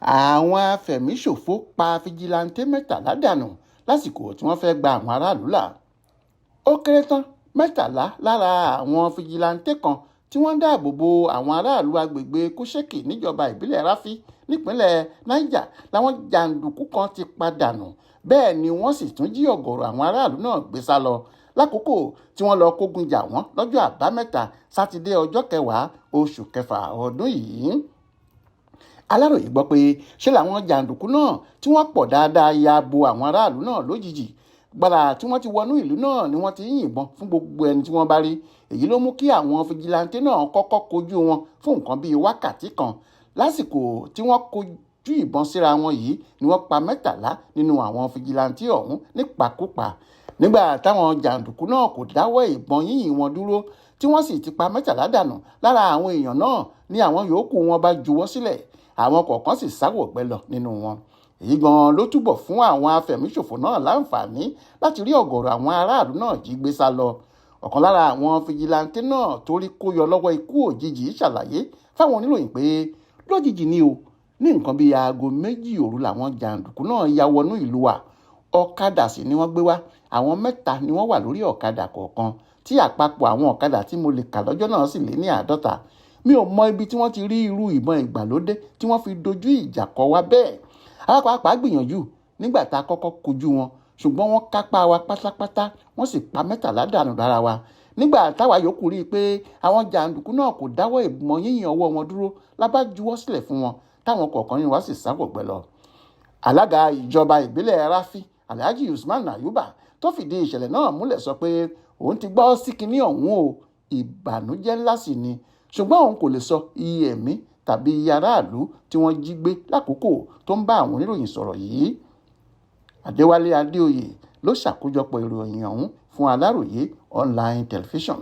Àwọn afẹ̀míṣòfò pa Fijilante Mẹtala dànù lásìkò tí wọ́n fẹ́ gba àwọn aráàlú là. Ó kéré tán Mẹtala lára àwọn Fijilante kan tí wọ́n ń dáàbò bo àwọn aráàlú agbègbè Kúṣẹ́kì níjọba ìbílẹ̀ Ráfí nípínlẹ̀ Niger làwọn jàǹdùkú kan ti pa dànù. Bẹ́ẹ̀ ni wọ́n sì tún jí ọ̀gọ̀rọ̀ àwọn aráàlú náà gbé sá lọ lákòókò tí wọ́n lọ kógun jà wọ́n lọ́jọ́ àbámẹ́ta sátidé ọjọ́ 10 oṣù kẹfà ọdún yìí. Aláròyé gbọ́ pé ṣé làwọn jàǹdùkú náà tí wọ́n pọ̀ dáadáa ya bo àwọn aráàlú náà lójijì. Gbàrà tí wọ́n ti wọnú ìlú náà ni wọ́n ti yìnbọn fún gbogbo ẹni tí wọ́n bá rí. Èyí ló mú kí àwọn Fijilante náà kọ́kọ́ kojú wọn fún nǹkan bíi wákàtí kan. Lásìkò tí wọ́n kojú ìbọn síra wọn yìí ni wọ́n pa Mẹtala nínú àwọn Fijilante ọ̀hún nípakúpa. Nígbà táwọn jàǹdùkú náà kò dáwọ́ ìbọn yínyìn wọn dúró tí wọ́n sì ti pa Mẹtala dànù lára àwọn èèyàn náà ni àwọn yòókù wọn bá juwọ́ sílẹ̀. Àwọn kọ̀ọ̀kan sì sáwọ̀gbẹ́ lọ nínú wọn. Èyí gan ló túbọ̀ fún àwọn afẹ̀míṣòfò náà láǹfààní láti rí ọ̀gọ̀rọ̀ àwọn aráàlú náà jí gbé sá lọ. Ọ̀kan lára àwọn Fijilante náà torí kó yọ lọ́wọ́ ikú òjijì ṣàlàyé fáwọn oníròyìn pé lójijì ni o, ní nǹkan bíi aago 2 òru làwọn jàǹdùkú náà ya wọnú ìlú wa. Ọ̀kadà sì ni wọ́n gbé wá. Àwọn 3 ni wọ́n wà lórí ọ̀kadà kọ̀ọ̀kan tí àpapọ̀ àwọn ọ̀kadà tí mo lè kà lọ́jọ́ náà sì lé ní 50. Mi ò mọ ibi tí wọ́n ti rí irú ìbọn ìgbàlódé tí wọ́n fi dojú ìjà kọ wá bẹ́ẹ̀. Alápàápàá gbìyànjú nígbà tá a kọ́kọ́ kojú wọn, ṣùgbọ́n wọ́n kápá wa pátápátá, wọ́n sì pa Mẹtala dànù lára wa. Nígbà táwa yòókù rí i pé àwọn jàǹdùkú náà kò dáwọ́ ìbọn yínyìn ọwọ́ wọn dúró, la bá juwọ́ sílẹ̀ fún wọn, táwọn kọ̀ọ̀kan nínú wa sì sáwọ̀gbẹ́ lọ. Alága ìjọba ìbílẹ̀ Ráfí, Alhaji Usman Ayuba, tó fìdí ìṣẹ̀lẹ̀ náà múlẹ̀ sọ pé òun ti gbọ́ sí kinní ọ̀hún o, ìbànújẹ́ ńlá sì ni, ṣùgbọ́n òun kò lè sọ iye ẹ̀mí tàbí iye aráàlú tí wọ́n jí gbé lákòókò tó ń bá àwọn oníròyìn sọ̀rọ̀ yìí. Adéwálé Adéoyè ló ṣàkójọpọ̀ ìròyìn ọ̀hún fún Aláròyé online television.